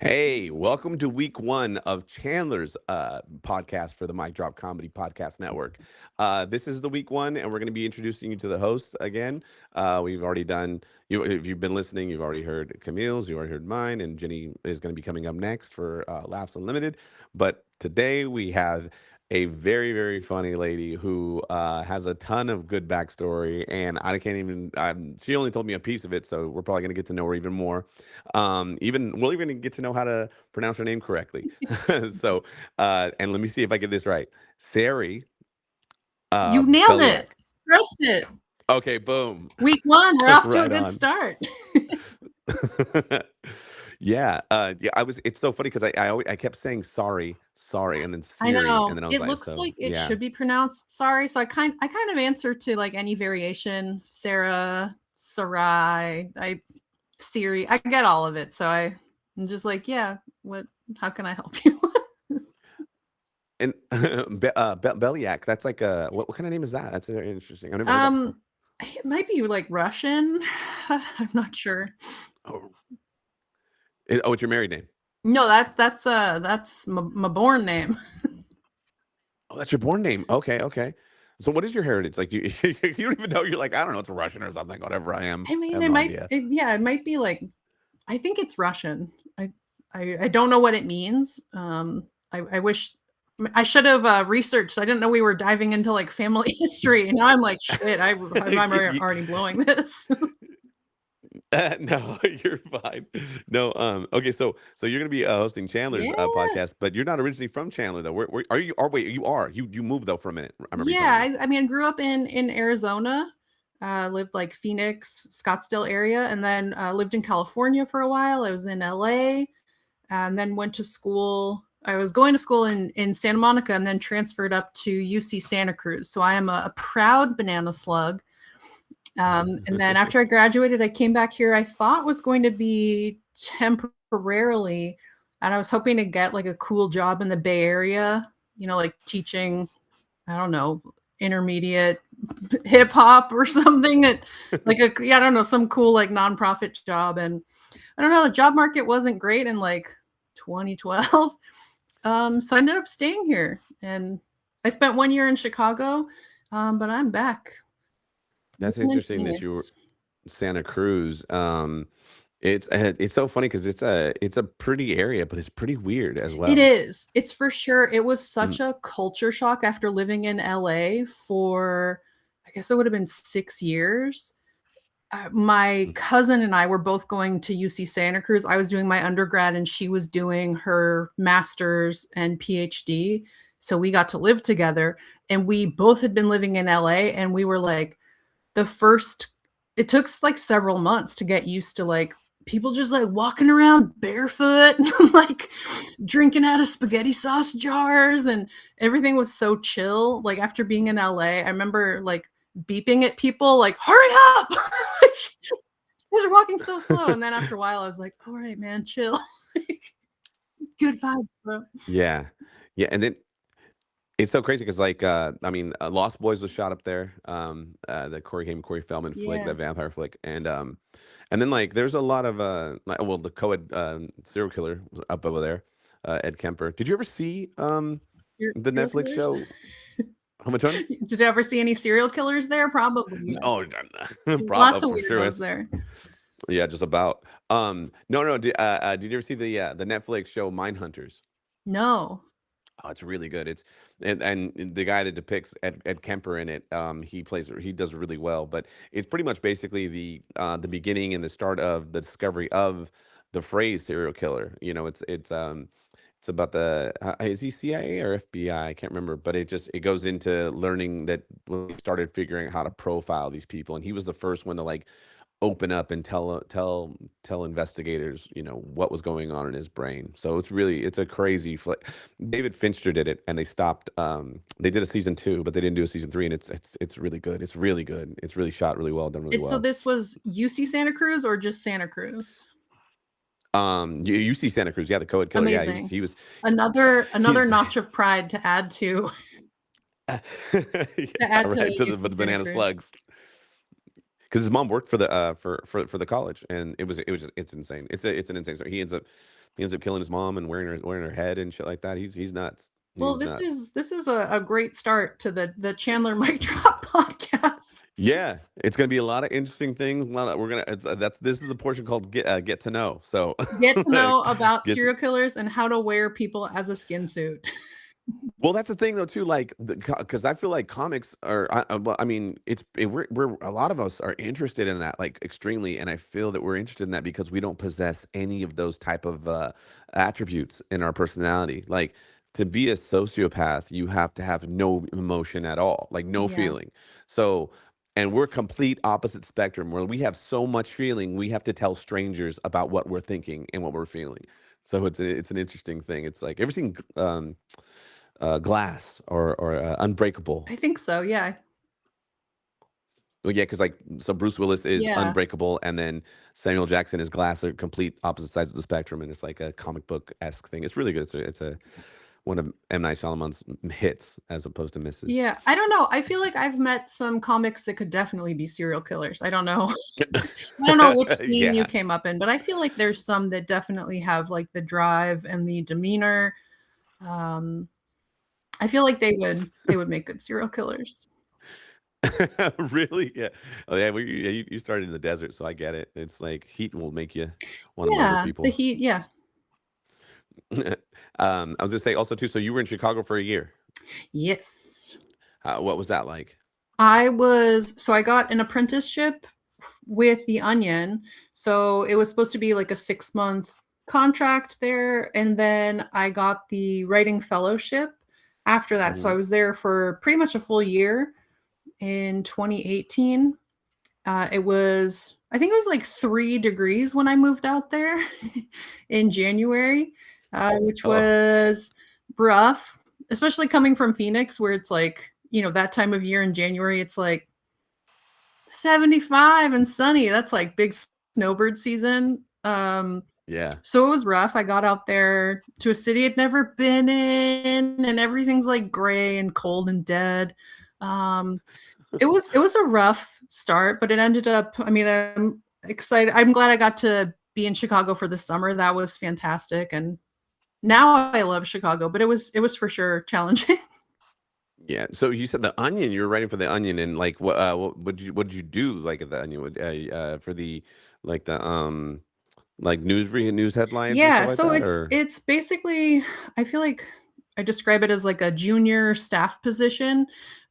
Hey, welcome to week one of Chandler's podcast for the Mic Drop Comedy Podcast Network. This is the week one, and we're going to be introducing you to the hosts again. We've already done, if you've been listening, you've already heard Camille's, you already heard mine, and Jenny is going to be coming up next for Laughs Unlimited. But today we have a very, very funny lady who has a ton of good backstory, and I can't even, she only told me a piece of it, so we're probably going to get to know her even more. We'll even get to know how to pronounce her name correctly. So, and let me see if I get this right. Sari You nailed Beliak. it. Crushed it. Okay, boom. Week one, we're off to a Right good on. start. Yeah, I was. It's so funny because I kept saying sorry, and then I Siri, know. and then I was It like, looks so like it yeah. should be pronounced sorry. So I kind of answer to like any variation. Sarah, Sarai, Siri. I get all of it. So I'm just like, yeah, how can I help you? And Beliak. That's like a what kind of name is that? That's very interesting. I've never heard that before. It might be like Russian. I'm not sure. Oh, it's your married name. No, that's my born name. Oh, that's your born name. Okay. So what is your heritage? Like you you don't even know. You're like, I don't know, it's Russian or something, whatever I am. I I mean, have no idea. it might be like, I think it's Russian. I don't know what it means. I wish I should have researched. I didn't know we were diving into like family history. And now I'm like, shit, I'm already blowing this. No, you're fine. No, okay, so you're gonna be hosting Chandler's Yeah. podcast, but you're not originally from Chandler though. Where are you? Or wait, you are. You moved though for a minute. I remember you telling me. Yeah. I mean, I grew up in Arizona, lived like Phoenix, Scottsdale area, and then lived in California for a while. I was in LA and then went to school. I was going to school in Santa Monica and then transferred up to UC Santa Cruz. So I am a proud banana slug. And then after I graduated, I came back here. I thought was going to be temporarily, and I was hoping to get like a cool job in the Bay Area, like teaching, I don't know, intermediate hip hop or something at like I don't know, some cool like nonprofit job. And I don't know, the job market wasn't great in like 2012. So I ended up staying here, and I spent 1 year in Chicago, but I'm back. That's Living in interesting that you were Phoenix. Santa Cruz. It's so funny because it's a pretty area, but it's pretty weird as It well. is. It's for sure. It was Mm, such a culture shock after living in LA for, I guess it would have been 6 years. My mm. cousin and I were both going to UC Santa Cruz. I was doing my undergrad and she was doing her master's and PhD. So we got to live together, and we both had been living in LA, and we were like, it took like several months to get used to like people just like walking around barefoot, like drinking out of spaghetti sauce jars, and everything was so chill. Like after being in LA, I remember like beeping at people like, hurry up. You guys are walking so slow. And then after a while I was like, all right, man, chill. Good vibes, bro. Yeah, yeah, and then it's so crazy because, like, Lost Boys was shot up there. The Corey Feldman flick, Yeah. that vampire flick, and then like there's a lot of the co-ed serial killer was up over there, Ed Kemper. Did you ever see the Serial Netflix killers. show? How much one? Did you ever see any serial killers there? Probably. Yeah. Oh, Lots of for sure. weirdos there. Yeah, just about. No. Did you ever see the Netflix show Mindhunters? No. Oh, it's really good. And the guy that depicts Ed Kemper in it, he does really well. But it's pretty much basically the beginning and the start of the discovery of the phrase serial killer. It's about is he CIA or FBI? I can't remember, but it goes into learning that when he started figuring out how to profile these people, and he was the first one to like open up and tell investigators, what was going on in his brain. So it's a crazy flick. David Fincher did it, and they stopped. They did a season 2, but they didn't do a season 3, and it's really good. It's really good. It's really shot really well, done really So well. this was UC Santa Cruz or just Santa Cruz? You see Santa Cruz, yeah, the co-ed killer, yeah, Amazing. he was Another he's notch of pride to add to yeah, to add to right to UC the Santa banana Cruz. slugs. because his mom worked for the for the college, and it's insane. It's an insane story. He ends up killing his mom and wearing her head and shit like that. He's nuts. Well, He's nuts. this is a great start to the Chandler Mic Drop podcast. Yeah, it's gonna be a lot of interesting things. A lot of, we're gonna that's this is the portion called get to know. So Get to know about get serial killers and how to wear people as a skin suit. Well, that's the thing though too, like, because I feel like comics are, well, I mean, we're a lot of us are interested in that like extremely, and I feel that we're interested in that because we don't possess any of those type of attributes in our personality. Like to be a sociopath, you have to have no emotion at all, like no Yeah. feeling. So, and we're complete opposite spectrum where we have so much feeling, we have to tell strangers about what we're thinking and what we're feeling. So it's an interesting thing. It's like ever seen Glass or Unbreakable. I think so, yeah. Well, yeah, because like so Bruce Willis is Yeah. Unbreakable, and then Samuel Jackson is Glass. They're complete opposite sides of the spectrum, and it's like a comic book esque thing. It's really good. It's a one of M Night Shyamalan's hits as opposed to misses. Yeah, I don't know, I feel like I've met some comics that could definitely be serial killers. I don't know. I don't know which scene you Yeah. came up in, but I feel like there's some that definitely have, like, the drive and the demeanor. Um, I feel like they would make good serial killers. Really? Yeah. Oh yeah. Yeah, you started in the desert, so I get it. It's like heat will make you want to murder Yeah, the people. heat, yeah. I was gonna say also too. So you were in Chicago for a year. Yes. What was that like? I got an apprenticeship with The Onion, so it was supposed to be like a 6-month contract there, and then I got the writing fellowship after that, so I Hmm. was there for pretty much a full year in 2018. It was I think it was like 3 degrees when I moved out there in January, which Oh, was rough, especially coming from Phoenix where it's like, that time of year in January, it's like 75 and sunny. That's like big snowbird season. yeah. So it was rough. I got out there to a city I'd never been in, and everything's like gray and cold and dead. Um, it was a rough start, but it ended up, I mean, I'm excited. I'm glad I got to be in Chicago for the summer. That was fantastic. And now I love Chicago, but it was for sure challenging. Yeah. So you said the Onion. You were writing for the Onion, and like what did you do like at the Onion for the like the like news headlines and Yeah, stuff like so that, it's or it's basically I feel like I describe it as like a junior staff position.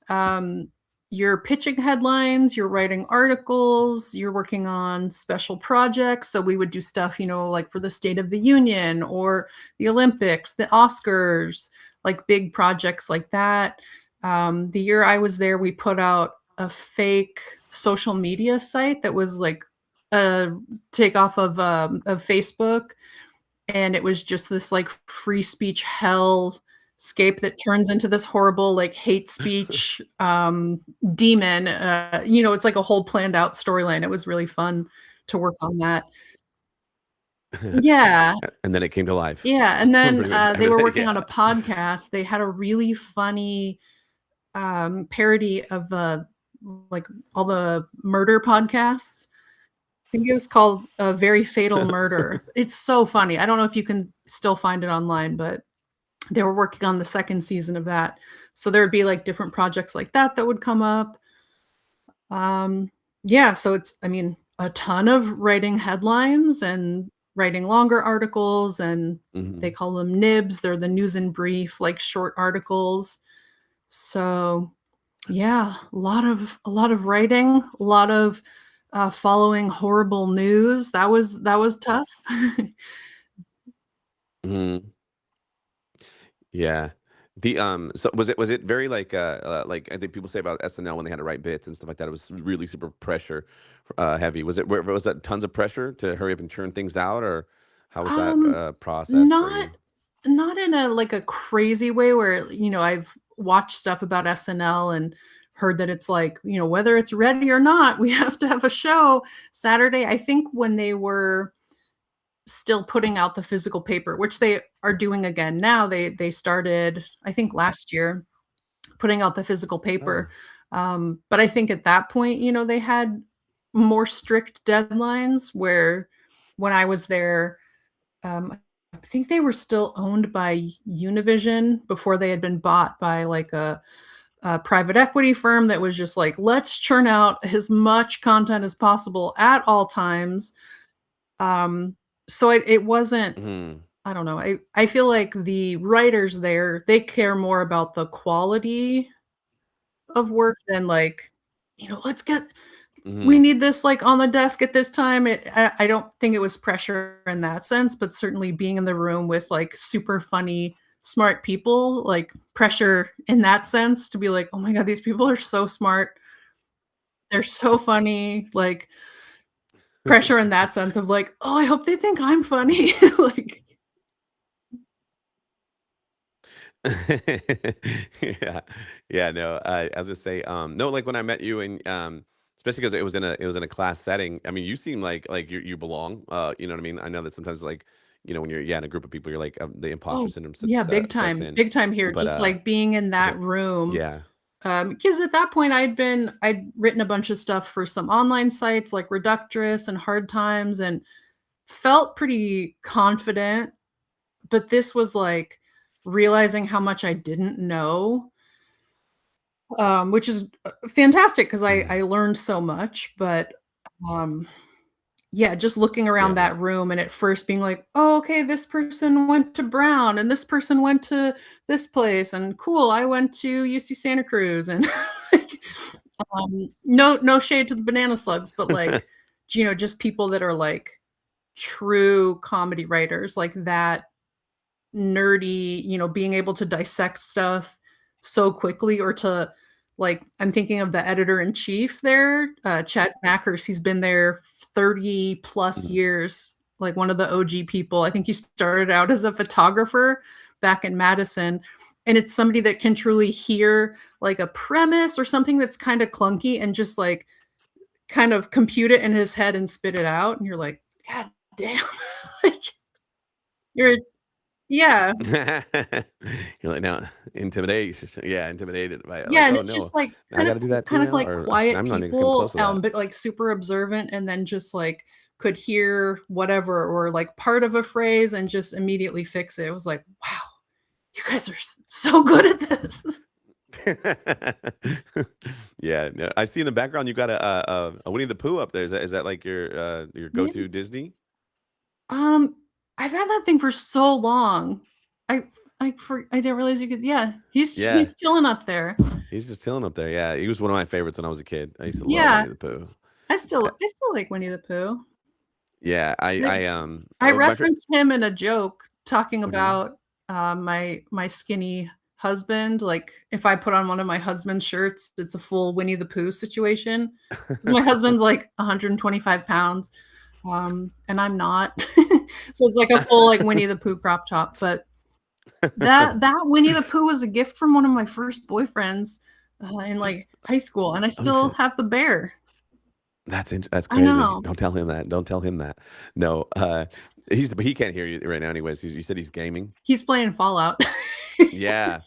Um, you're pitching headlines, you're writing articles, you're working on special projects. So we would do stuff, like for the State of the Union or the Olympics, the Oscars, like big projects like that. The year I was there, we put out a fake social media site that was like a takeoff of Facebook, and it was just this like free speech hell scape that turns into this horrible like hate speech demon. It's like a whole planned out storyline. It was really fun to work on that. Yeah, and then it came to life. yeah, and then Pretty much. they were working on Yeah. a podcast. They had a really funny parody of like all the murder podcasts. I think it was called A Very Fatal Murder. It's so funny. I don't know if you can still find it online, but they were working on the second season of that. So there'd be like different projects like that that would come up. Yeah, so it's, I mean, a ton of writing headlines and writing longer articles, and they Hmm. call them nibs. They're the news and brief, like short articles. So yeah, a lot of writing, a lot of following horrible news. That was tough. Hmm. Yeah. The so was it very like I think people say about SNL when they had to write bits and stuff like that, it was really super pressure heavy. Was that tons of pressure to hurry up and churn things out, or how was that Um, process for not you? not in a like a crazy way where, I've watched stuff about SNL and heard that it's like, whether it's ready or not, we have to have a show Saturday. I think when they were still putting out the physical paper, which they are doing again now. They started, I think, last year putting out the physical paper. Oh. But I think at that point, they had more strict deadlines where when I was there, I think they were still owned by Univision before they had been bought by like a private equity firm that was just like, let's churn out as much content as possible at all times. So it wasn't, Mhm. I don't know. I feel like the writers there, they care more about the quality of work than like, let's get we Mhm. need this like on the desk at this time. I don't think it was pressure in that sense, but certainly being in the room with like super funny, smart people, like pressure in that sense to be like, oh my God, these people are so smart. They're so funny. Like pressure in that sense of like, oh, I hope they think I'm funny. Like, Yeah. Yeah, no, I was gonna say, no, like, when I met you and, especially because it was in a class setting, I mean, you seem like you belong, you know what I mean? I know that sometimes, like, when you're, yeah, in a group of people, you're like, the imposter oh, syndrome yeah, sets in, big time here. but, Just like being in that but room. yeah. Because at that point I'd written a bunch of stuff for some online sites like Reductress and Hard Times and felt pretty confident, but this was like realizing how much I didn't know, which is fantastic because I Mhm. learned so much. But um, yeah, just looking around Yeah. that room and at first being like, oh, okay, this person went to Brown and this person went to this place, and cool, I went to UC Santa Cruz, and like, no shade to the banana slugs, but like, just people that are like true comedy writers, like that nerdy, being able to dissect stuff so quickly or to like I'm thinking of the editor in chief there, Chad Knackers. He's been there 30 plus Mhm. years, like one of the OG people. I think he started out as a photographer back in Madison. And it's somebody that can truly hear like a premise or something that's kind of clunky and just like kind of compute it in his head and spit it out. And you're like, God damn. Like you're yeah. You're like, "Now intimidation." Yeah, intimidated by it, Yeah, like, and "Oh, it's no. just, like, Now I gotta do that too kind of now?" like Or, quiet I'm not even come close people, to that." but, like, super observant and then just, like, could hear whatever or, like, part of a phrase and just immediately fix it. It was like, "Wow, you guys are so good at this." Yeah, no, I see in the background you got a Winnie the Pooh up there. Is that like your Yeah. go-to Disney? Um, I've had that thing for so long. I I didn't realize you could yeah, Yeah, he's chilling up there. he's just chilling up there, yeah, he was one of my favorites when I was a kid. I used to love Yeah, Winnie the Pooh. I I still like Winnie the Pooh. yeah, Like I my favorite. referenced him in a joke talking Mhm. about, my skinny husband, like, if I put on one of my husband's shirts, it's a full Winnie the Pooh situation. My husband's, like, 125 pounds, and I'm not. So it's like a full, like, Winnie the Pooh crop top, but that Winnie the Pooh was a gift from one of my first boyfriends, in, like, high school, and I Oh, still shit. have the bear. That's I crazy. know. Don't tell him that. Don't tell him that. No, but he can't hear you right now anyways. You said he's gaming? He's playing Fallout. Yeah,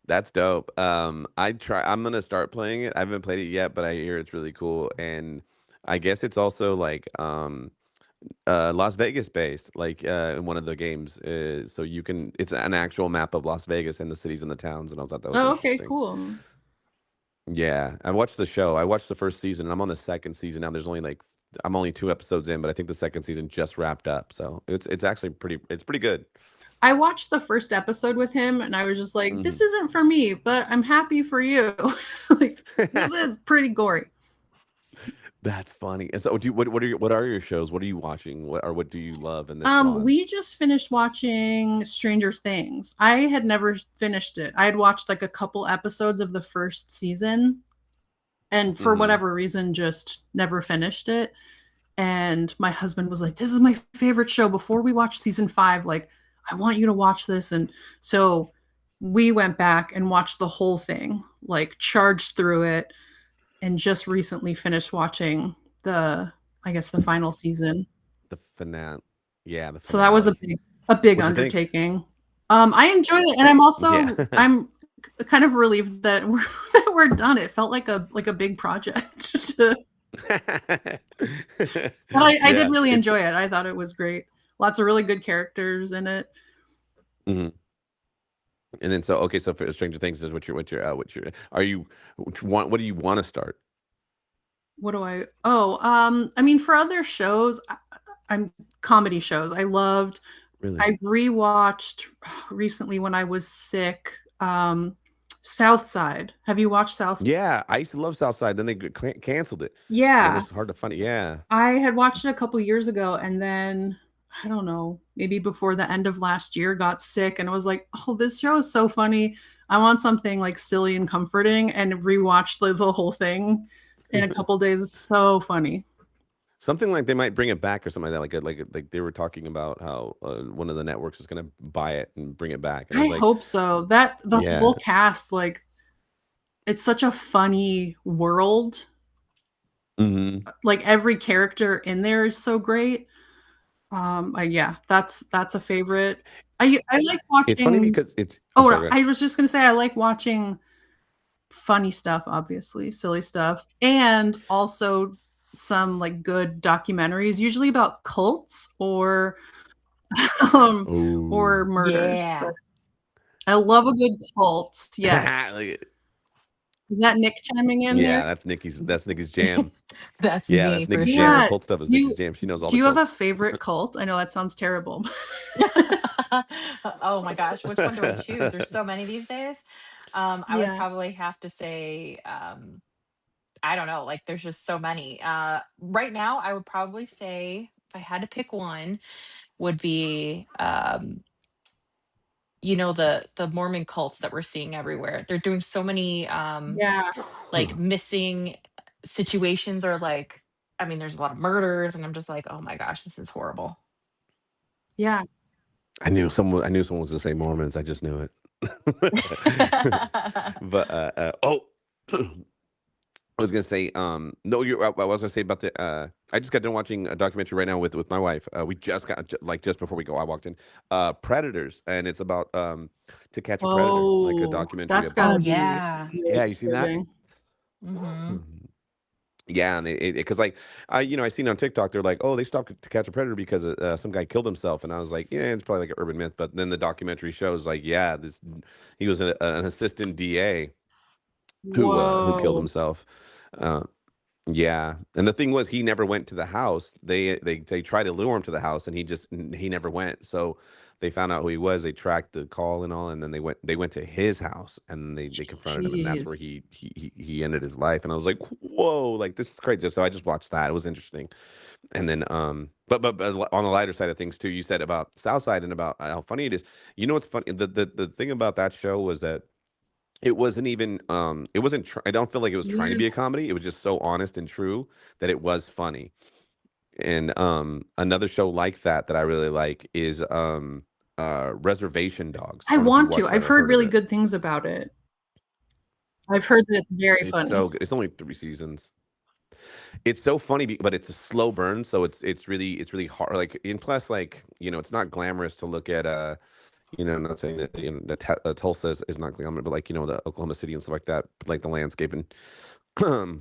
that's dope. I'm gonna start playing it. I haven't played it yet, but I hear it's really cool, and I guess it's also like, Las Vegas based, like, in one of the games, so it's an actual map of Las Vegas and the cities and the towns, and I thought that was Oh, okay, interesting. cool. Yeah, I watched the show. I watched the first season, and I'm on the second season now. I'm only 2 episodes in, but I think the second season just wrapped up, so it's actually pretty good. I watched the first episode with him and I was just like, "This Mhm. isn't for me, but I'm happy for you." Like, this is pretty gory. That's funny. And so, what are your shows? What are you watching? What do you love in this slot? We just finished watching Stranger Things. I had never finished it. I had watched, like, a couple episodes of the first season, and for Mhm. whatever reason, just never finished it, and my husband was like, "This is my favorite show. Before we watch season 5, like, I want you to watch this," and so we went back and watched the whole thing, like, charged through it, and just recently finished watching the I guess, the final season. The finale. Yeah, the So that was finale. a big What'd you think? undertaking. I enjoyed it, and Yeah. I'm kind of relieved that we're that we're done. It felt like a big project to But I did Yeah, really it's enjoy it. I thought it was great. Lots of really good characters in it. mhm. And then so okay, so for Stranger Things is what you're are you what do you want to start? What do I Oh, I mean, for other shows, I'm comedy shows. Really? I rewatched recently when I was sick, South Side. Have you watched South? Yeah, I used to love Southside. Then they canceled it, and it Yeah. was hard to find it. Yeah. I had watched it a couple years ago, and then I don't know, maybe before the end of last year, got sick and was like, "Oh, this show is so funny. I want something like silly and comforting," and rewatched the whole thing in a couple days. It's so funny. Something like they might bring it back or something like that. Like they were talking about how one of the networks is going to buy it and bring it back, and I I was like, hope so. That the yeah. whole cast, like, it's such a funny world. Hmm. Like every character in there is so great. Yeah, that's a favorite. I like It's funny watching. because it's. I'm sorry. Oh, Go ahead. I was just gonna say I like watching funny stuff, obviously, silly stuff, and also some like good documentaries, usually about cults um, or Oh, murders. But Yeah. I love a good cult. Yes. like, Is that Nick chiming in here? yeah, that's Nikki's jam. That's Yeah, me that's for Nikki's jam. The sure. Yeah. cult stuff is Nikki's You jam. She knows all do the you have a cults. favorite cult? I know that sounds terrible. Oh my gosh, which one do I choose? There's so many these days. I would Yeah. probably have to say, I don't know, like there's just so many. Right now, I would probably say if I had to pick one, would be the Mormon cults that we're seeing everywhere. They're doing so many Yeah. like missing situations or like I mean, there's a lot of murders, and I'm just like, oh my gosh, this is horrible. Yeah. I knew someone was gonna say Mormons. I just knew it. But oh, I was gonna say no. I was gonna say about the I just got done watching a documentary right now with my wife. We just got like just before we go, I walked in. Predators, and it's about To Catch a Predator, like a Oh, documentary that's Oh gotta about. be yeah. really Yeah, you seen that? disturbing. Hmm. Yeah, and because like I seen on TikTok they're like, oh, they stopped To Catch a Predator because some guy killed himself, and I was like, yeah, it's probably like an urban myth. But then the documentary shows like, yeah, this he was an assistant DA who killed Whoa. himself. Uh, yeah, and the thing was, he never went to the house. They tried to lure him to the house, and he never went. So they found out who he was. They tracked the call and all, and then they went to his house, and they confronted him, and that's where Jeez. he ended his life. And I was like, whoa, like this is crazy. So I just watched that. It was interesting. And then but on the lighter side of things too, you said about Southside and about how funny it is. You know what's funny? The thing about that show was that it wasn't I don't feel like it was trying to Yeah. be a comedy. It was just so honest and true that it was funny. And another show like that I really like is Reservation Dogs. I I don't know if you want to. watched that I've or heard heard of really it. good things about it. I've heard that it's very It's funny. so good. It's only 3 seasons. It's so funny, but it's a slow burn, so it's really hard. Like, and plus, like it's not glamorous to look at. I'm not saying that that Tulsa is not glamorous, but like the Oklahoma City and stuff like that, like the landscape and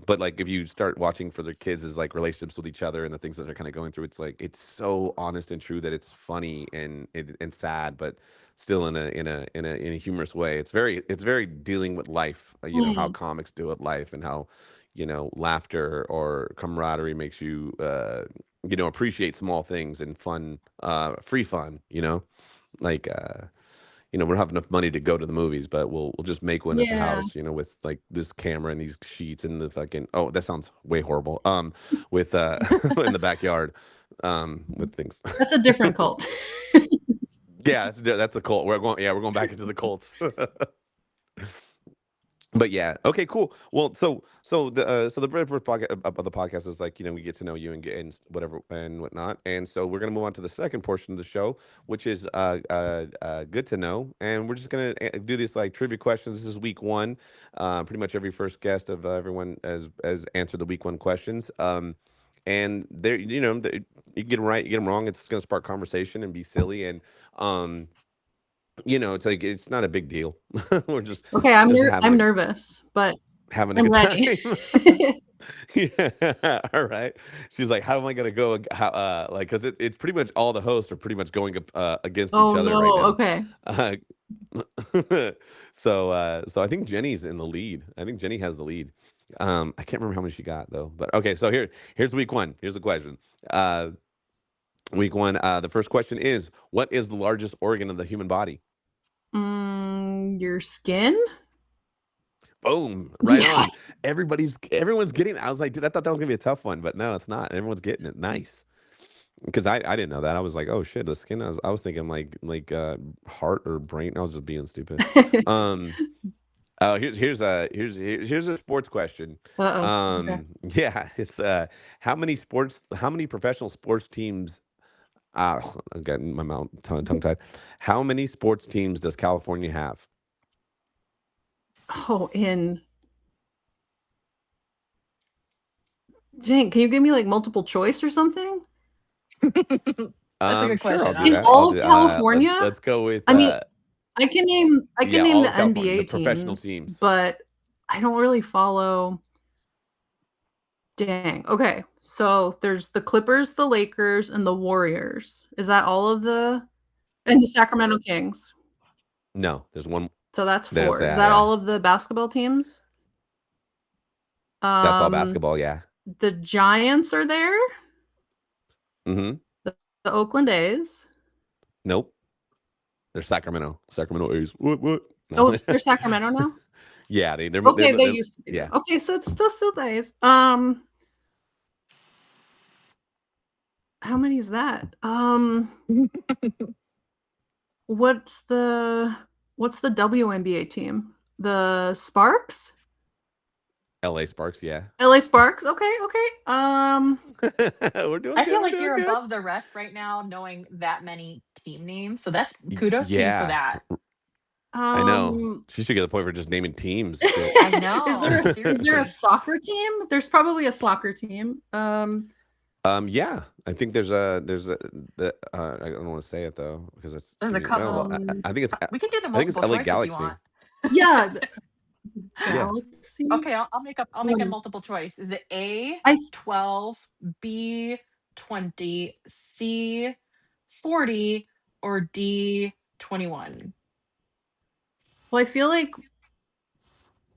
but like if you start watching for their kids as like relationships with each other and the things that they're kind of going through, it's like it's so honest and true that it's funny and sad, but still in a humorous way. It's very dealing with life. How Hmm. comics deal with life and how laughter or camaraderie makes you appreciate small things and fun, free fun. Like we don't have enough money to go to the movies, but we'll just make one at the Yeah. house, with like this camera and these sheets and the fucking oh, that sounds way horrible. With in the backyard, with things. That's a different cult. Yeah, that's a cult. We're going back into the cults. But yeah, okay, cool. Well, so the very first podcast of the podcast is like we get to know you and get and whatever and whatnot, and so we're gonna move on to the second portion of the show, which is good to know, and we're just gonna do these like trivia questions. This is week one. Pretty much every first guest of everyone has answered the week one questions. And there, you get them right, you get them wrong. It's gonna spark conversation and be silly, and um, it's like it's not a big deal. We're just Okay, just having I'm a nervous, but having a I'm good ready. time. Yeah, all right. She's like, how am I gonna go? How, like, because it's pretty much all the hosts are pretty much going up against each Oh other right no. now. Okay. Uh, so I think Jenny's in the lead. I think Jenny has the lead. I can't remember how many she got though. But okay, so here's week one. Here's the question. Uh, week one. The first question is, what is the largest organ of the human body? Your skin? Boom, right Yeah. on. Everyone's getting it. I was like, dude, I thought that was gonna be a tough one, but no, it's not. Everyone's getting it. Nice. Because I didn't know that. I was like, oh shit, the skin. I was thinking like heart or brain. I was just being stupid. Um. Oh, here's a sports question. Uh-oh. Okay. Yeah, it's how many professional sports teams? I got my mouth tongue tied. How many sports teams does California have? Oh, in Jane, can you give me like multiple choice or something? That's a good Sure, I'll question, do In that. I'll all honestly. of do. California? Let's go with I mean, I can yeah, name all the of California, the NBA professional teams, teams. but I don't really follow. Dang. Okay. So there's the Clippers, the Lakers, and the Warriors. Is that all of the and the Sacramento Kings? No, there's one. So that's There's four. Is that. that Yeah, all of the basketball teams? that's all Um, basketball. Yeah. the Giants are there. Mm-hmm. The Oakland A's. Nope. They're Sacramento. Sacramento A's. What? No. Oh, they're Sacramento now. Yeah, Okay, they used to be there. yeah. Okay, so it's still the A's. How many is that? What's the WNBA team? The Sparks? L.A. Sparks. Yeah. LA Sparks. Okay, okay. We're doing I good. feel We're like doing you're good. above the rest right now, knowing that many team names. So that's kudos to you for Yeah, that. I know. um She should get the point for just naming teams. Shit. I is know, there a seriously. soccer team? There's probably a soccer team. Yeah, I think there's a I don't want to say it though because it's There's a well, couple. um I think We can do the it's multiple LA choice if you Galaxy. want. yeah, Yeah. Galaxy. Okay, I'll make a multiple choice. Is it A I 12, B 20, C 40, or D 21? well, I feel like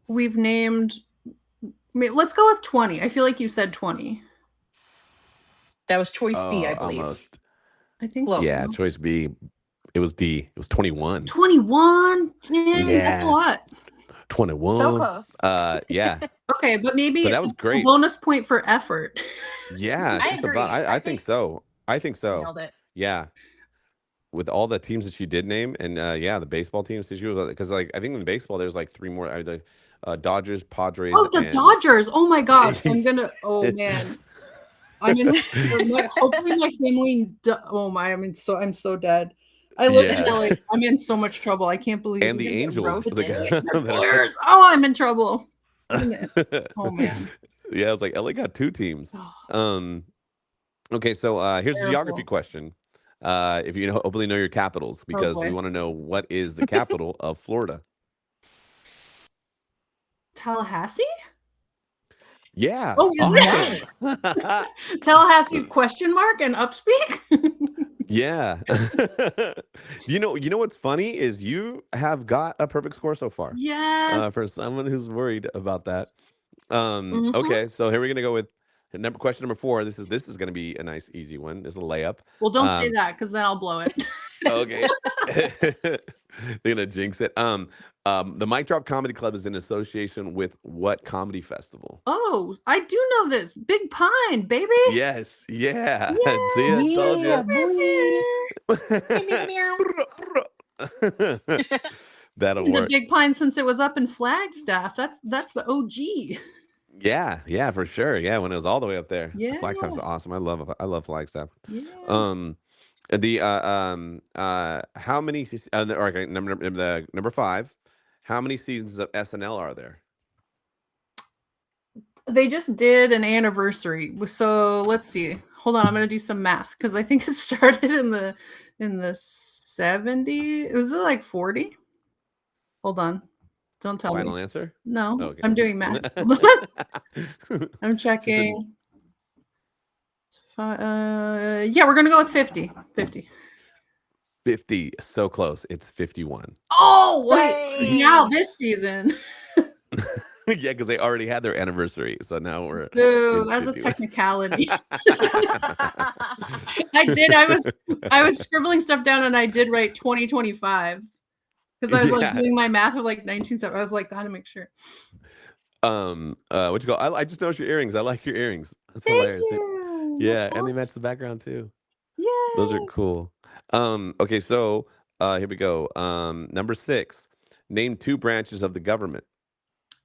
we've named let's go with 20. I feel like you said 20. That was choice B, I Oh, believe. almost. I think Yeah, Close. so. choice B. It was D. It was 21. 21? Dang, that's a Yeah, lot. So 21. close. Yeah, Okay, but maybe but a that was great. bonus point for effort. Yeah, I just about. agree. I I think think so. I think so. nailed it. Yeah, with all the teams that she did name, and yeah, the baseball teams that she was because like I think in baseball there's like three more. The Dodgers, Padres, Oh, the and Dodgers. Oh my gosh. Oh man. Hopefully my family, oh my, I'm so dead. I live in yeah, LA. I'm in so much trouble. I can't believe and I'm the gonna get Angels. The roasted. guy They're that players. Oh, I'm in trouble. Oh man. yeah, it's like LA got two teams. Oh, Um, okay, so here's a geography terrible. question. If you hopefully know your capitals, Oh because we boy. want to know what is the capital of Florida. Tallahassee? Yeah, Oh, is awesome. Nice. it? Tallahassee question mark and upspeak? Yeah. You know what's funny is you have got a perfect score so far. Yes. For someone who's worried about that. Hmm. Okay, so here we're gonna go with question number 4. This is gonna be a nice easy one. This is a layup. Well, don't say Um, that because then I'll blow it. okay. They're gonna jinx it. The Mic Drop Comedy Club is in association with what comedy festival? Oh, I do know this. Big Pine, baby. Yes, yeah. See, I told Yeah, you. boy. Meow, meow, meow. That'll The work. Big Pine since it was up in Flagstaff. That's the OG. Yeah, for sure. Yeah, when it was all the way up there. Yeah, Flagstaff's awesome. I love Flagstaff. yeah. Um, how many? Okay, number 5. How many seasons of SNL are there? They just did an anniversary. So let's see. Hold on, I'm gonna do some math because I think it started in the 70s. Was it like 40? Hold on. Don't tell me. Final answer? No, Okay. I'm doing math. I'm Just a checking. Yeah, we're gonna go with 50. 50. 50. So close. It's 51. Oh, wait. Now Dang. this season. Yeah, because they already had their anniversary. So now we're Boo, in that's a 51. technicality. I was scribbling stuff down and I did write 2025 because I was like Yeah. doing my math of like 1970. I was like, gotta make sure. What you call? I just noticed your earrings. I like your earrings. That's Thank hilarious. you. That Yeah, and they helps. match the background too. Those are Yay. cool. Okay, so here we go. Number 6. Name 2 branches of the government.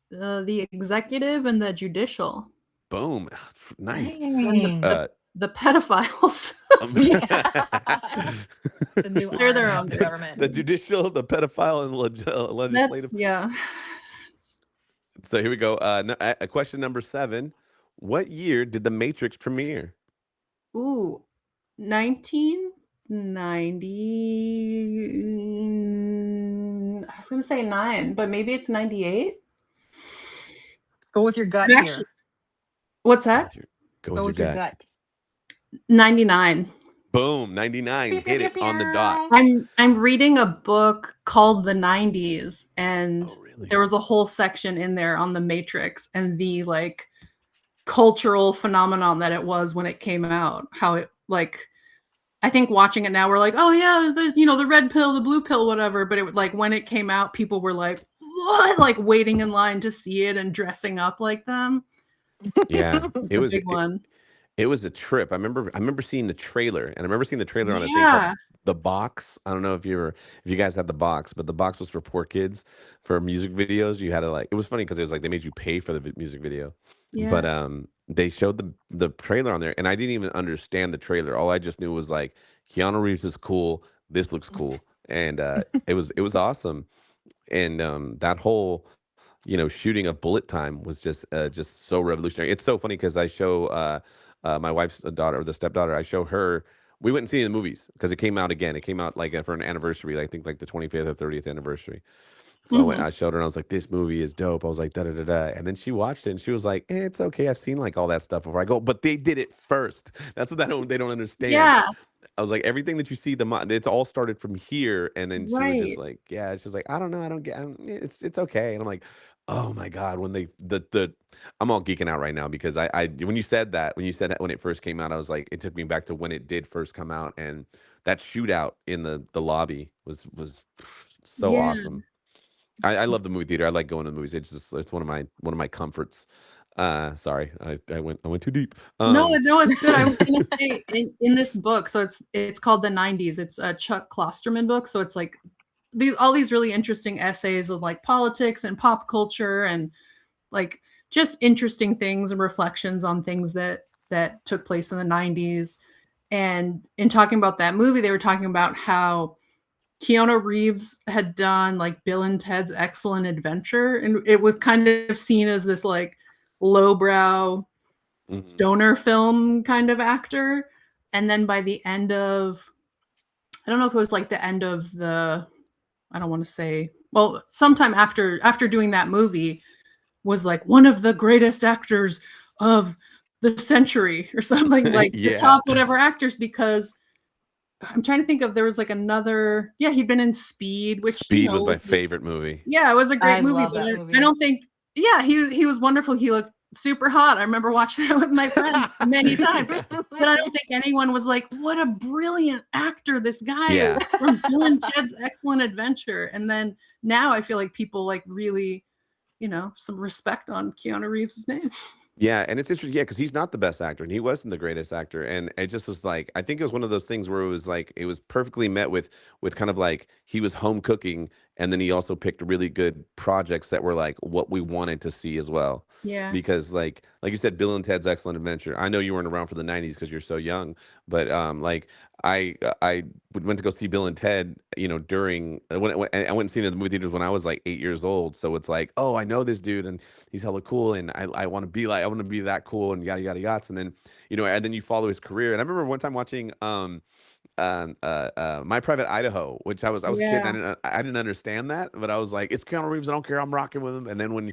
The executive and the judicial. Boom. Nice. And the Dang. the, Uh, the pedophiles. Yeah. The new They're their arm of own the thing. the government. judicial, the pedophile, and That's legislative. yeah. So here we go. Question number 7. What year did The Matrix premiere? Ooh, 1990. I was gonna say 9, but maybe it's 98. Go with your gut I'm here. actually. What's Go that? with your, go Go with your with your gut. gut. 99. Boom, 99. Pew, pew, Hit pew, it on the dot. pew. I'm reading a book called The 90s, and Oh, really? there was a whole section in there on the Matrix and the like cultural phenomenon that it was when it came out. How it like I think watching it now we're like, oh yeah, there's the red pill, the blue pill, whatever. But it like when it came out, people were like, what? Like waiting in line to see it and dressing up like them. Yeah, It's a big it, one. it was a trip. I remember seeing the trailer, and I remember seeing the trailer on a thing called Yeah. The Box. I don't know if you guys had The Box, but The Box was for poor kids for music videos. You had to like it was funny because it was like they made you pay for the music video. But Yeah. they showed the trailer on there, and I didn't even understand the trailer. All I just knew was like Keanu Reeves is cool. This looks cool, and it was awesome. And that whole shooting of bullet time was just so revolutionary. It's so funny because I show my wife's daughter, the stepdaughter, I show her. We went and see the movies because it came out again. It came out like for an anniversary, I think like the 25th or 30th anniversary. So Hmm. I showed her and I was like, "This movie is dope." I was like, "Da da da da," and then she watched it and she was like, "It's okay. I've seen like all that stuff before." I go, "But they did it first. That's what they don't understand." Yeah. I was like, everything that you see, it's all started from here. And then she was just Right. like, yeah, it's just like, I don't know, I don't get, it's okay. And I'm like, oh my god, when I'm all geeking out right now because when you said that, when it first came out, I was like, it took me back to when it did first come out, and that shootout in the lobby was so Yeah. awesome. I love the movie theater. I like going to the movies. It's one of my comforts. Sorry, I went too deep. No, no, it's good. I was gonna say in this book, so it's called The 90s. It's a Chuck Klosterman book. So it's like all these really interesting essays of like politics and pop culture and like just interesting things and reflections on things that took place in the 90s. And in talking about that movie, they were talking about how Keanu Reeves had done like Bill and Ted's Excellent Adventure, and it was kind of seen as this like lowbrow Mhm. stoner film kind of actor. And then by the end of, I don't know if it was like the end of I don't want to say, well, sometime after doing that movie, was like one of the greatest actors of the century or something like the Yeah. top whatever actors because I'm trying to think of there was like another he'd been in Speed which Speed was my was like favorite movie. yeah, it was a great I movie, love but that I movie. don't think yeah, he was wonderful. He looked super hot. I remember watching it with my friends many times. Yeah. But I don't think anyone was like, "What a brilliant actor this guy Yeah. is from Bill and Ted's Excellent Adventure." And then now I feel like people like really, some respect on Keanu Reeves' name. Yeah, and it's interesting, yeah, because he's not the best actor, and he wasn't the greatest actor, and it just was like I think it was one of those things where it was like it was perfectly met with kind of like he was home cooking, and then he also picked really good projects that were like what we wanted to see as well, Yeah. because like you said, Bill and Ted's Excellent Adventure. I know you weren't around for the '90s because you're so young, but like I went to go see Bill and Ted, during when I went and seen it in the movie theaters when I was like 8 years old, so it's like, oh, I know this dude, and he's hella cool, and I want to be that cool, and yada yada yada. And then and then you follow his career. And I remember one time watching My Private Idaho, which I was a kid and Yeah. I didn't understand that, but I was like, it's Keanu Reeves, I don't care, I'm rocking with him. And then when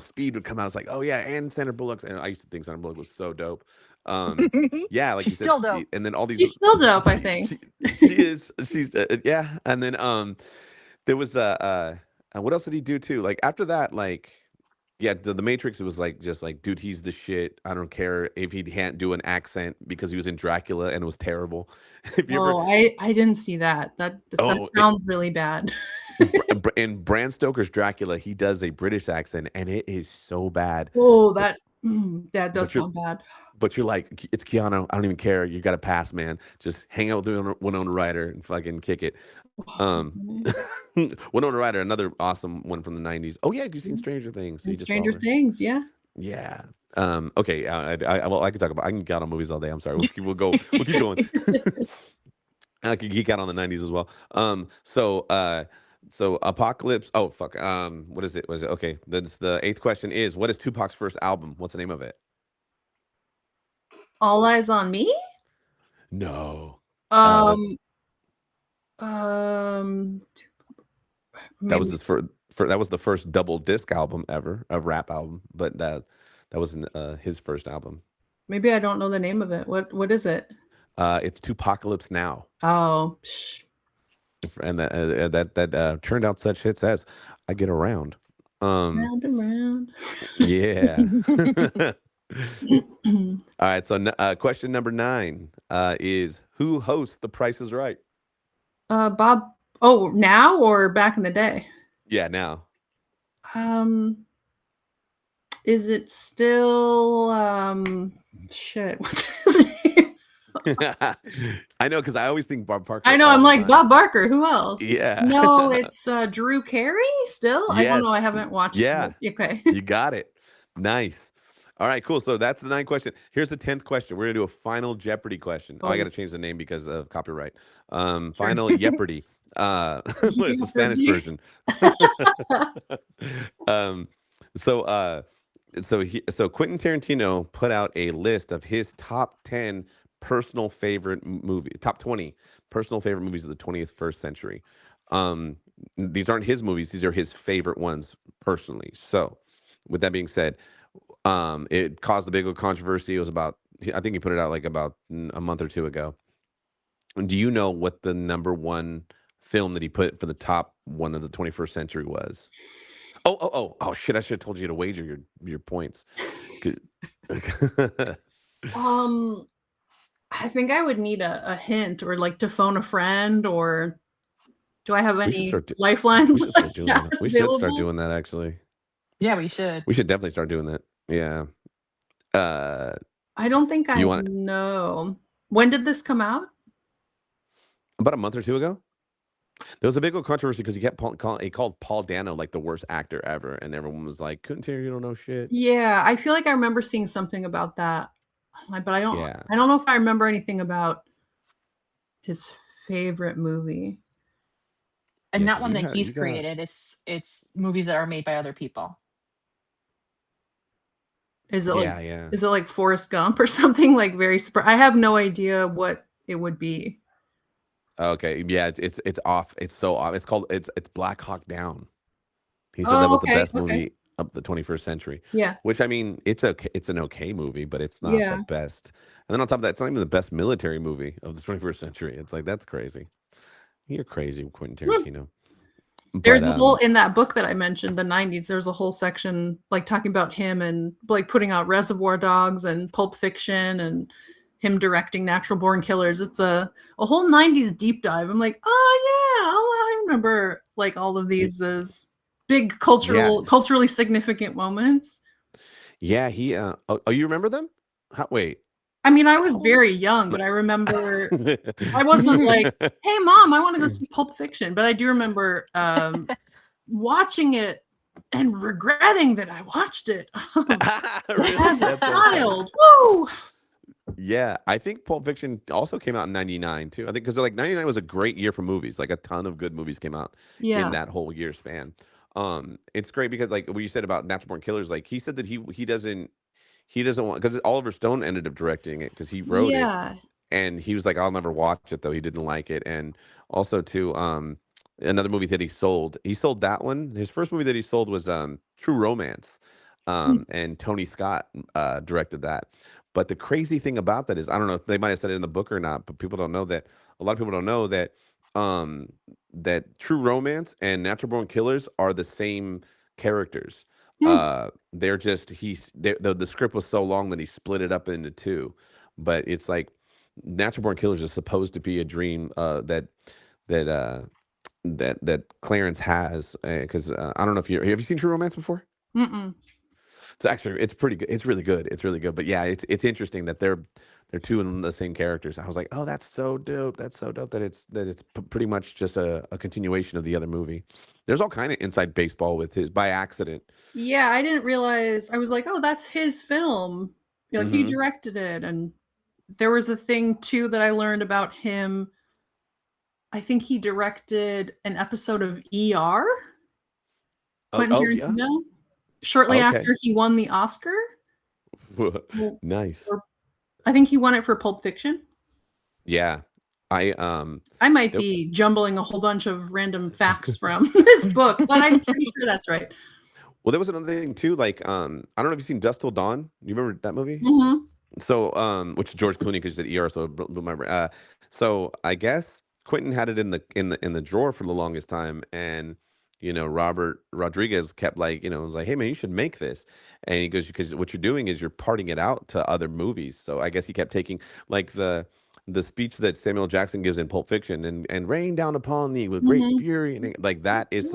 Speed would come out, it's like, oh yeah, and Sandra Bullock, and I used to think Sandra Bullock was so dope. Yeah, like you She's said, still dope. and then all these She's still dope, I she think. she she is she's yeah, and then there was what else did he do too? Like after that, like yeah, the Matrix was like just like, dude, he's the shit. I don't care if he can't do an accent because he was in Dracula and it was terrible. If you ever Oh, I didn't see that. That oh sounds really bad. in Bram Stoker's Dracula, he does a British accent and it is so bad. Oh, But that does but you're sound bad. but you're like, it's Keanu. I don't even care. You got to pass, man. Just hang out with Winona Ryder and fucking kick it. Um, Winona Ryder, another awesome one from the '90s. Oh yeah, you've seen Stranger Things, so you And just saw Stranger her. Things, yeah. Yeah. Okay. Well, I could talk about. I can geek out on movies all day. I'm sorry. We'll keep going. I could geek out on the '90s as well. So Apocalypse. Oh fuck. What is it? Was it okay? That's the eighth question. Is what is Tupac's first album? What's the name of it? All Eyes on Me? No. Uh, Um, um, that was maybe his that was the first double disc album ever, a rap album, but that was his first album. maybe I don't know the name of it. What is it? It's Tupacalypse Now, Oh, psh, and that turned out such hits as I Get Around. round and round. Yeah. All right. So question number 9 is who hosts The Price is Right? Bob. Oh, now or back in the day? Yeah, now. Um, is it still shit? What's his name? I know because I always think Bob I Parker know. all I'm the like time. Bob Barker. Who else? Yeah. No, it's Drew Carey. Still, I don't know. I Yes. haven't watched Yeah. it. Okay. You got it. Nice. All right, cool. So that's the 9th question. Here's the 10th question. We're gonna do a final Jeopardy question. Oh, I Oh, gotta change the name because of copyright. sure. Final Jeopardy. It's the Spanish Jeopardy. version. um, so so Quentin Tarantino put out a list of his top 10 personal favorite movie, top 20 personal favorite movies of the 21st century. Um, these aren't his movies; these are his favorite ones personally. So, with that being said, it caused a big controversy. It was about, I think he put it out like about a month or two ago. And do you know what the number one film that he put for the top one of the 21st century was? Oh, shit. I should have told you to wager your points. Good. Um, I think I would need a hint or like to phone a friend or do I have we should any start. We lifelines should like start doing that that. We should start available? doing that. Actually, Yeah, we should. we should definitely start doing that. Yeah. Uh, I don't think do you I want know. When did this come out? about a month or two ago? There was a big old controversy because he called Paul Dano like the worst actor ever, and everyone was like, "Couldn't tell you don't know shit." Yeah, I feel like I remember seeing something about that, but Yeah. I don't know if I remember anything about his favorite movie. And Yeah, not because one that you he's got created. It's movies that are made by other people. Is it like yeah, yeah. is it like Forrest Gump or something like very I have no idea what it would be. Okay, yeah, it's off. It's so off. It's Black Hawk Down. He said that Oh, was the okay, best okay. movie of the 21st century, Yeah. which I mean, it's okay. It's an okay movie, but it's not the Yeah. best. And then on top of that, it's not even the best military movie of the 21st century. It's like that's crazy. You're crazy, Quentin Hmm. Tarantino. But There's a whole in that book that I mentioned, the 90s, there's a whole section like talking about him and like putting out Reservoir Dogs and Pulp Fiction and him directing Natural Born Killers. It's a whole 90s deep dive. I'm like, oh yeah, I remember like all of y- these as big yeah, culturally significant moments. yeah. Oh, you remember them? Wait, I mean, I was how old? very young, but I remember I wasn't like, hey mom, I want to go see Pulp Fiction. But I do remember watching it and regretting that I watched it Really? as a That's so funny. child. Woo! Yeah, I think Pulp Fiction also came out in '99 too. I think because like '99 was a great year for movies. Like a ton of good movies came out in Yeah. that whole year span. It's great because like what you said about Natural Born Killers, like he doesn't want because Oliver Stone ended up directing it because he wrote it. Yeah. and he was like, I'll never watch it though. He didn't like it. And also too, another movie that he sold. He sold that one. His first movie that he sold was True Romance. And Tony Scott directed that. But the crazy thing about that is, I don't know if they might have said it in the book or not, but people don't know that. A lot of people don't know that um, that True Romance and Natural Born Killers are the same characters. Hmm. They're just the script was so long that he split it up into two. But it's like Natural Born Killers is supposed to be a dream that that Clarence has, because I don't know if you have you seen True Romance before? Mm-mm. It's actually it's pretty good. It's really good. It's really good. But yeah, it's interesting that they're two and the same characters. I was like, oh, that's so dope. That's so dope that it's pretty much just a continuation of the other movie. There's all kind of inside baseball with his by accident. Yeah, I didn't realize. I was like, oh, that's his film. Like he Hmm. directed it, and there was a thing too that I learned about him. I think he directed an episode of ER, Oh, Quentin oh yeah. Tarantino, shortly Okay. after he won the Oscar. Well, Nice. or I think he won it for Pulp Fiction. Yeah. I I might there, be jumbling a whole bunch of random facts from this book, but I'm pretty sure that's right. well, there was another thing too. Like, I don't know if you've seen Dust Till Dawn. You remember that movie? Mhm. So, which is George Clooney because he did ER, so it blew my brain. So I guess Quentin had it in the drawer for the longest time, and Robert Rodriguez kept like was like, hey man, you should make this, and he goes because what you're doing is you're parting it out to other movies. So I guess he kept taking like the speech that Samuel Jackson gives in Pulp Fiction and rain down upon thee with great Mhm. fury, and like that is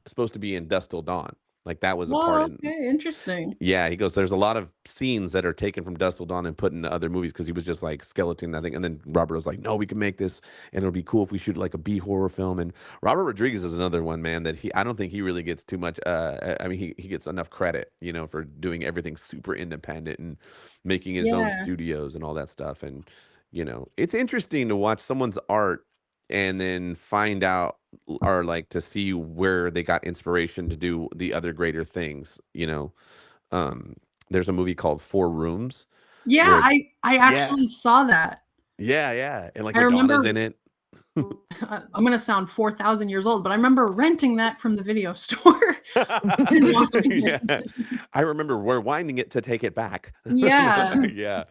supposed to be in Dust Till Dawn. Like that was a part Oh, in. okay, interesting. Yeah, he goes, there's a lot of scenes that are taken from Dusk Till Dawn and put into other movies because he was just like skeleton, I think. And then Robert was like, no, we can make this and it'll be cool if we shoot like a B horror film. And Robert Rodriguez is another one, man, that I don't think he really gets too much. I mean, he gets enough credit, for doing everything super independent and making his own Yeah. studios and all that stuff. And, it's interesting to watch someone's art and then find out or like to see where they got inspiration to do the other greater things. um, there's a movie called Four Rooms Yeah, where I yeah, actually saw that. yeah, and like I Madonna's remember in it. I'm gonna sound 4,000 years old, but I remember renting that from the video store and watching Yeah, it. I remember rewinding it to take it back. Yeah. Yeah,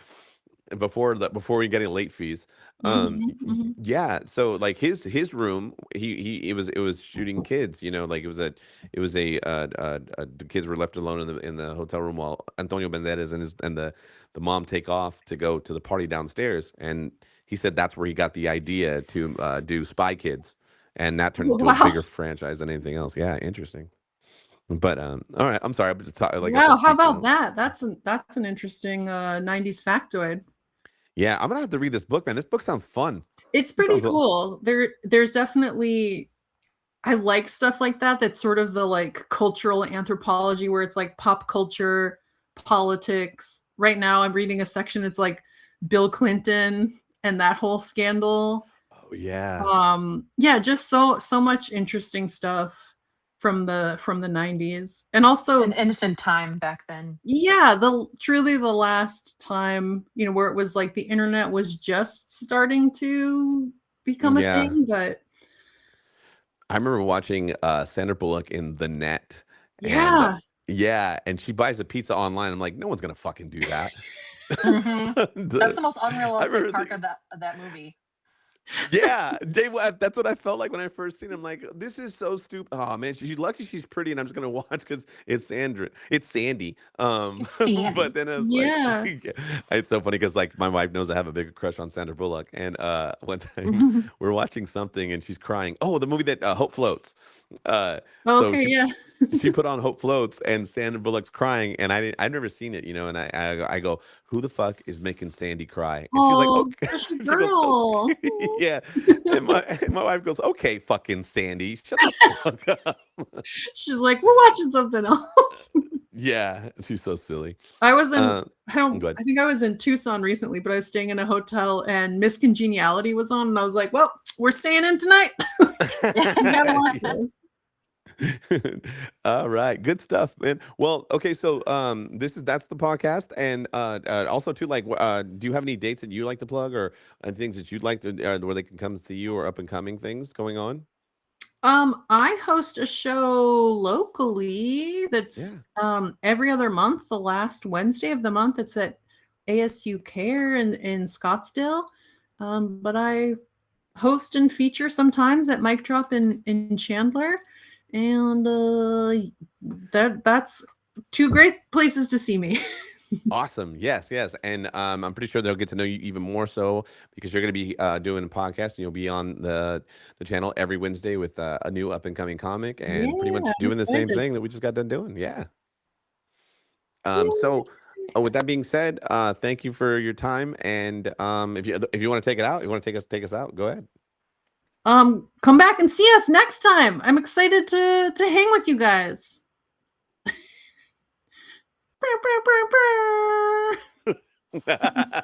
before we get any late fees. Mhm, mhm. Yeah, so like his room, he it was shooting kids, like the kids were left alone in the hotel room while Antonio Banderas and the mom take off to go to the party downstairs, and he said that's where he got the idea to do Spy Kids, and that turned into a Wow. bigger franchise than anything else. Yeah, interesting. But all right, I'm sorry, but like I Wow, said, how speaking about of. that? That's an interesting 90s factoid. Yeah, I'm gonna have to read this book, man. This book sounds fun. It's This pretty sounds. cool. There's definitely I like stuff like that. That's sort of the like cultural anthropology where it's like pop culture, politics. Right now I'm reading a section it's like Bill Clinton and that whole scandal. Oh yeah. Yeah, just so much interesting stuff from the 90s. And An also innocent time back then. yeah, the truly the last time, where it was like the internet was just starting to become a Yeah. thing, but I remember watching Sandra Bullock in The Net, and yeah. yeah, and she buys a pizza online. I'm like, no one's gonna fucking do that. Hmm. That's The- the most I unrealistic remember part thinking, of that movie. yeah, that's what I felt like when I first seen him. Like, this is so stupid. Oh man, she's lucky she's pretty, and I'm just gonna watch because it's Sandy. But Sandy. then I was like, Yeah. it's so funny because like my wife knows I have a big crush on Sandra Bullock, and one time we're watching something and she's crying. Oh, the movie that Hope Floats. So Okay, yeah. she put on Hope Floats and Sandra Bullock's crying, and I've never seen it, and I go, who the fuck is making Sandy cry? And she's like, Oh, okay. gosh, She goes, girl. okay. Yeah. And my wife goes, okay, fucking Sandy, shut the fuck up. She's like, "We're watching something else." Yeah, she's so silly. I was in Uh, Go ahead. I think I was in Tucson recently, but I was staying in a hotel and Miss Congeniality was on, and I was like, "Well, we're staying in tonight. We gotta watch this." All right, good stuff, man. Well, okay, so that's the podcast, and also too, like, do you have any dates that you like to plug, or things that you'd like to, where they can come see you, or up and coming things going on? I host a show locally that's Yeah. every other month, the last Wednesday of the month. It's at ASU Care in Scottsdale. But I host and feature sometimes at Mic Drop in Chandler. And that's two great places to see me. Awesome. Yes, yes. And I'm pretty sure they'll get to know you even more so because you're going to be doing a podcast and you'll be on the channel every Wednesday with a new up and coming comic and pretty Yeah, much I'm doing the same excited. thing that we just got done doing. Yeah. Yay. So with that being said, thank you for your time. And if you want to take it out, you want to take us out, go ahead. Come back and see us next time. I'm excited to hang with you guys. Brr, brr, brr, brr.